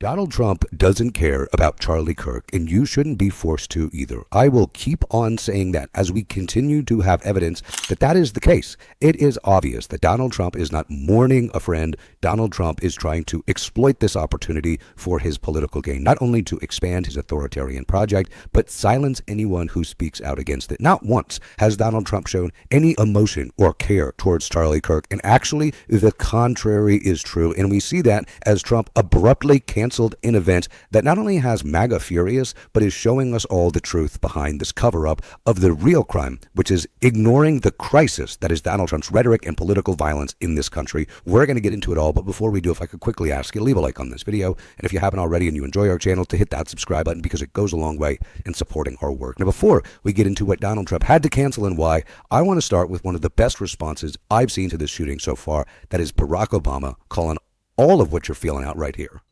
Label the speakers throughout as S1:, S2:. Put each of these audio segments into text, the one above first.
S1: Donald Trump doesn't care about Charlie Kirk, and you shouldn't be forced to either. I will keep on saying that as we continue to have evidence that that is the case. It is obvious that Donald Trump is not mourning a friend. Donald Trump is trying to exploit this opportunity for his political gain, not only to expand his authoritarian project, but silence anyone who speaks out against it. Not once has Donald Trump shown any emotion or care towards Charlie Kirk, and actually the contrary is true. And we see that as Trump abruptly canceled an event that not only has MAGA furious, but is showing us all the truth behind this cover-up of the real crime, which is ignoring the crisis that is Donald Trump's rhetoric and political violence in this country. We're going to get into it all, but before we do, if I could quickly ask you to leave a like on this video, and if you haven't already and you enjoy our channel, to hit that subscribe button, because it goes a long way in supporting our work. Now, before we get into what Donald Trump had to cancel and why, I want to start with one of the best responses I've seen to this shooting so far. That is Barack Obama calling all of what you're feeling out right here.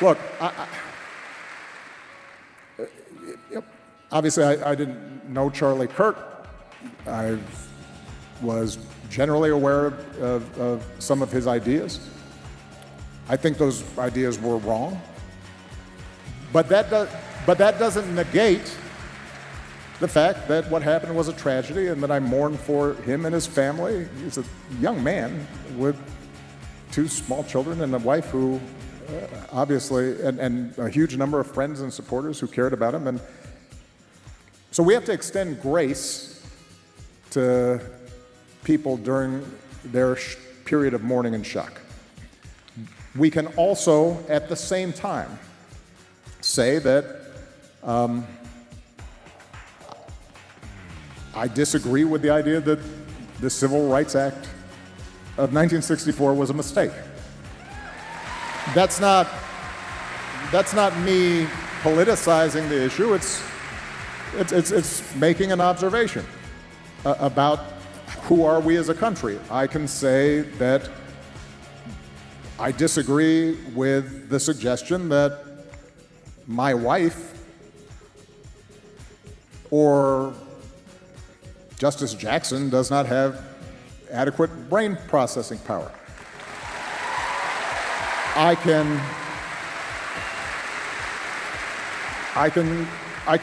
S2: Look, obviously I didn't know Charlie Kirk. I was generally aware of some of his ideas. I think those ideas were wrong. But that doesn't negate the fact that what happened was a tragedy and that I mourn for him and his family. He's a young man with 2 small children and a wife who obviously, and a huge number of friends and supporters who cared about him. And so we have to extend grace to people during their period of mourning and shock. We can also, at the same time, say that I disagree with the idea that the Civil Rights Act of 1964 was a mistake. That's not me politicizing the issue. It's making an observation about who are we as a country. I can say that I disagree with the suggestion that my wife or Justice Jackson does not have adequate brain processing power. I can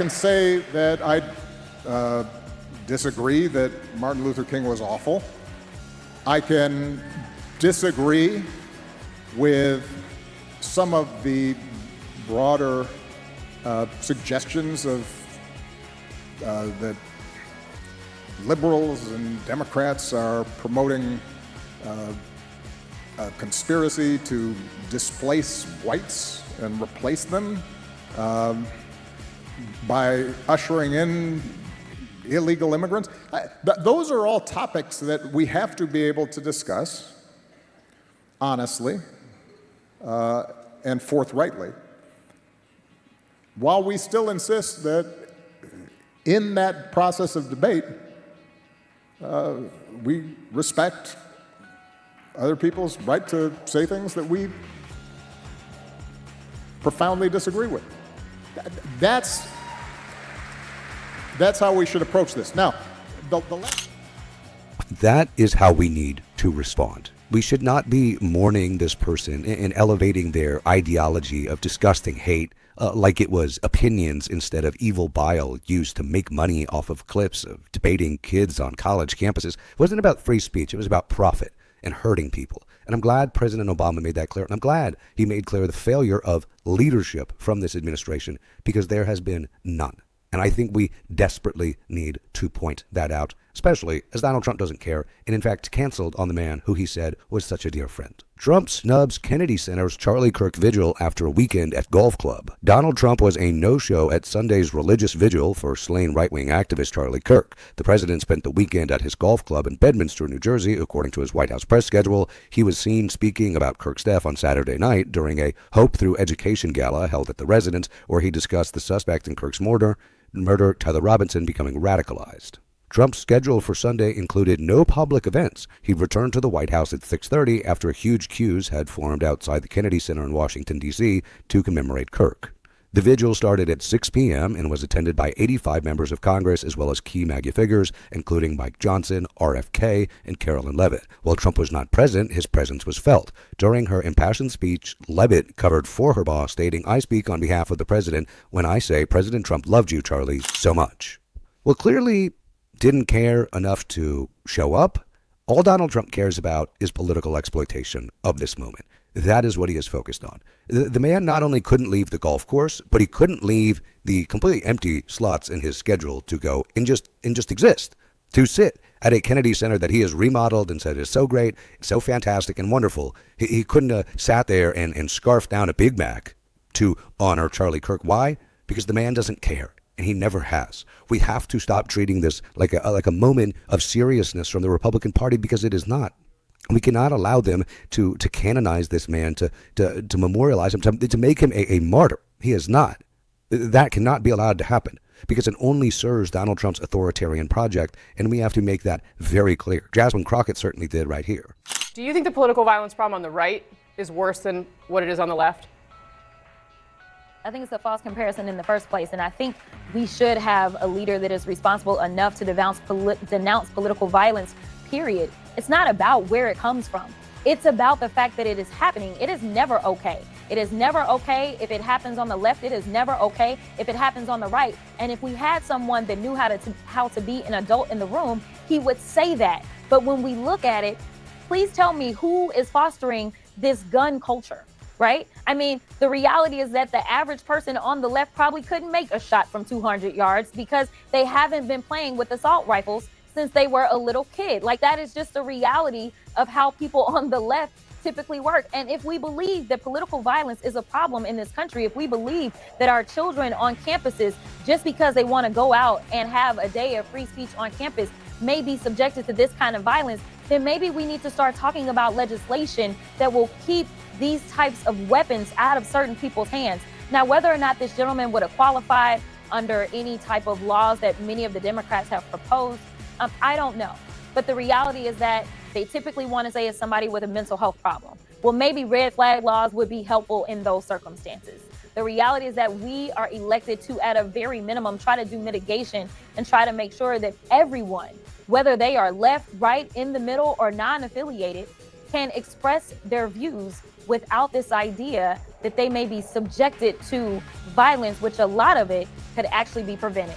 S2: say that I disagree that Martin Luther King was awful. I can disagree with some of the broader suggestions of that liberals and Democrats are promoting a conspiracy to displace whites and replace them by ushering in illegal immigrants. Those are all topics that we have to be able to discuss honestly and forthrightly, while we still insist that in that process of debate, we respect other people's right to say things that we profoundly disagree with. That's how we should approach this. Now,
S1: that is how we need to respond. We should not be mourning this person and elevating their ideology of disgusting hate like it was opinions instead of evil bile used to make money off of clips of debating kids on college campuses. It wasn't about free speech. It was about profit and hurting people. And I'm glad President Obama made that clear. And I'm glad he made clear the failure of leadership from this administration, because there has been none. And I think we desperately need to point that out, especially as Donald Trump doesn't care and in fact canceled on the man who he said was such a dear friend. Trump snubs Kennedy Center's Charlie Kirk vigil after a weekend at golf club. Donald Trump was a no-show at Sunday's religious vigil for slain right-wing activist Charlie Kirk. The president spent the weekend at his golf club in Bedminster, New Jersey. According to his White House press schedule, he was seen speaking about Kirk's death on Saturday night during a Hope Through Education gala held at the residence, where he discussed the suspect in Kirk's murder, Tyler Robinson, becoming radicalized. Trump's schedule for Sunday included no public events. He returned to the White House at 6:30 after huge queues had formed outside the Kennedy Center in Washington, D.C. to commemorate Kirk. The vigil started at 6 p.m. and was attended by 85 members of Congress, as well as key MAGA figures, including Mike Johnson, RFK, and Carolyn Leavitt. While Trump was not present, his presence was felt. During her impassioned speech, Leavitt covered for her boss, stating, "I speak on behalf of the president when I say President Trump loved you, Charlie, so much." Well, clearly didn't care enough to show up. All Donald Trump cares about is political exploitation of this moment. That is what he is focused on. The man not only couldn't leave the golf course, but he couldn't leave the completely empty slots in his schedule to go and just exist, to sit at a Kennedy Center that he has remodeled and said is so great, so fantastic and wonderful. He couldn't have sat there and scarfed down a Big Mac to honor Charlie Kirk. Why? Because the man doesn't care, and he never has. We have to stop treating this like a moment of seriousness from the Republican Party, because it is not. We cannot allow them to canonize this man, to memorialize him, to make him a martyr. He is not. That cannot be allowed to happen, because it only serves Donald Trump's authoritarian project, and we have to make that very clear. Jasmine Crockett certainly did right here.
S3: Do you think the political violence problem on the right is worse than what it is on the left?
S4: I think it's a false comparison in the first place, and I think we should have a leader that is responsible enough to denounce political violence, period. It's not about where it comes from. It's about the fact that it is happening. It is never okay. It is never okay if it happens on the left. It is never okay if it happens on the right. And if we had someone that knew how to be an adult in the room, he would say that. But when we look at it, please tell me who is fostering this gun culture, right? I mean, the reality is that the average person on the left probably couldn't make a shot from 200 yards because they haven't been playing with assault rifles since they were a little kid. Like, that is just the reality of how people on the left typically work. And if we believe that political violence is a problem in this country, if we believe that our children on campuses, just because they want to go out and have a day of free speech on campus, may be subjected to this kind of violence, then maybe we need to start talking about legislation that will keep these types of weapons out of certain people's hands. Now, whether or not this gentleman would have qualified under any type of laws that many of the Democrats have proposed, I don't know. But the reality is that they typically want to say it's somebody with a mental health problem. Well, maybe red flag laws would be helpful in those circumstances. The reality is that we are elected to, at a very minimum, try to do mitigation and try to make sure that everyone, whether they are left, right, in the middle, or non-affiliated, can express their views without this idea that they may be subjected to violence, which a lot of it could actually be prevented.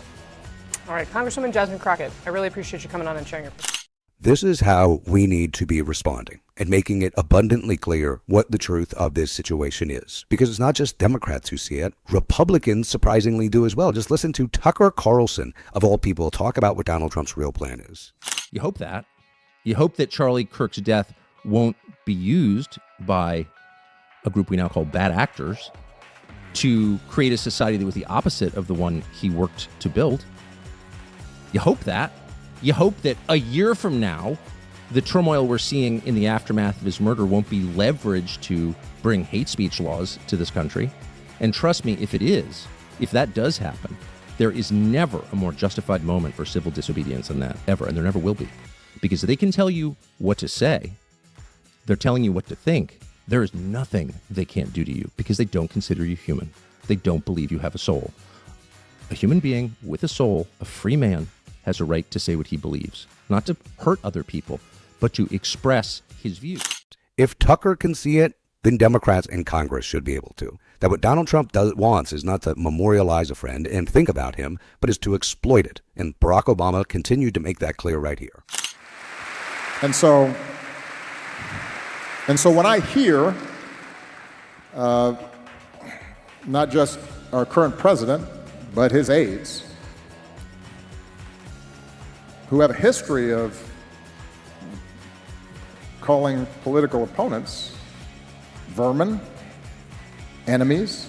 S3: All right, Congresswoman Jasmine Crockett, I really appreciate you coming on and sharing your perspective.
S1: This is how we need to be responding and making it abundantly clear what the truth of this situation is. Because it's not just Democrats who see it. Republicans surprisingly do as well. Just listen to Tucker Carlson, of all people, talk about what Donald Trump's real plan is.
S5: You hope that. You hope that Charlie Kirk's death won't be used by a group we now call bad actors to create a society that was the opposite of the one he worked to build. You hope that. You hope that a year from now, the turmoil we're seeing in the aftermath of his murder won't be leveraged to bring hate speech laws to this country. And trust me, if it is, if that does happen, there is never a more justified moment for civil disobedience than that, ever. And there never will be. Because they can tell you what to say. They're telling you what to think. There is nothing they can't do to you because they don't consider you human. They don't believe you have a soul. A human being with a soul, a free man, has a right to say what he believes, not to hurt other people, but to express his views.
S1: If Tucker can see it, then Democrats in Congress should be able to. That what Donald Trump wants is not to memorialize a friend and think about him, but is to exploit it. And Barack Obama continued to make that clear right here.
S2: And so when I hear not just our current president, but his aides, who have a history of calling political opponents vermin, enemies,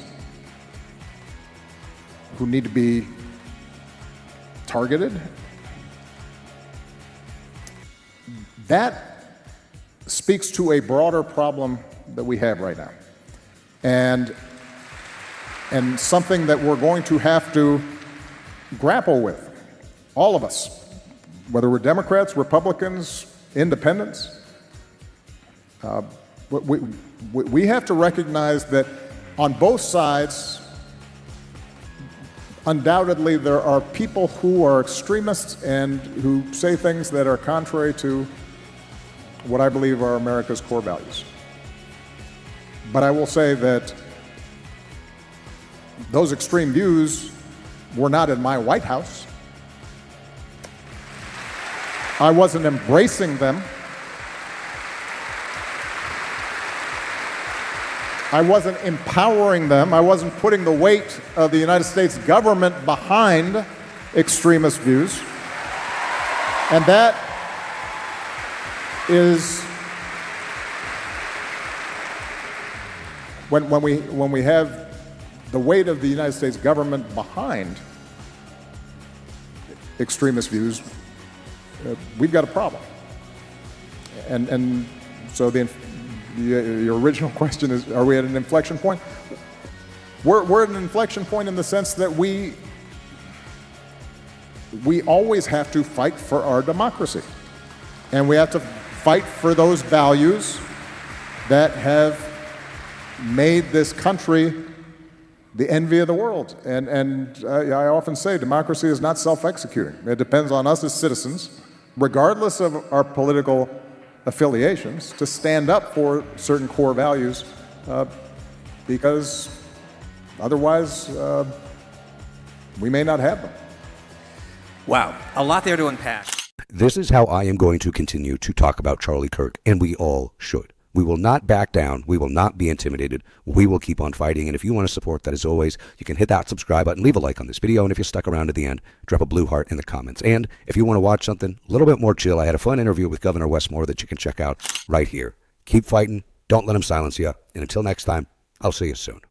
S2: who need to be targeted, that speaks to a broader problem that we have right now. And something that we're going to have to grapple with, all of us, whether we're Democrats, Republicans, independents. We have to recognize that on both sides undoubtedly there are people who are extremists and who say things that are contrary to what I believe are America's core values. But I will say that those extreme views were not in my White House. I wasn't embracing them. I wasn't empowering them. I wasn't putting the weight of the United States government behind extremist views. And that is when we have the weight of the United States government behind extremist views, we've got a problem. And so your original question is, are we at an inflection point? We're at an inflection point in the sense that we always have to fight for our democracy. And we have to fight for those values that have made this country the envy of the world. And I often say democracy is not self-executing. It depends on us as citizens, regardless of our political affiliations, to stand up for certain core values, because otherwise we may not have them.
S6: Wow, a lot there to unpack.
S1: This is how I am going to continue to talk about Charlie Kirk, and we all should. We will not back down. We will not be intimidated. We will keep on fighting. And if you want to support that, as always, you can hit that subscribe button, leave a like on this video. And if you're stuck around at the end, drop a blue heart in the comments. And if you want to watch something a little bit more chill, I had a fun interview with Governor Westmore that you can check out right here. Keep fighting. Don't let them silence you. And until next time, I'll see you soon.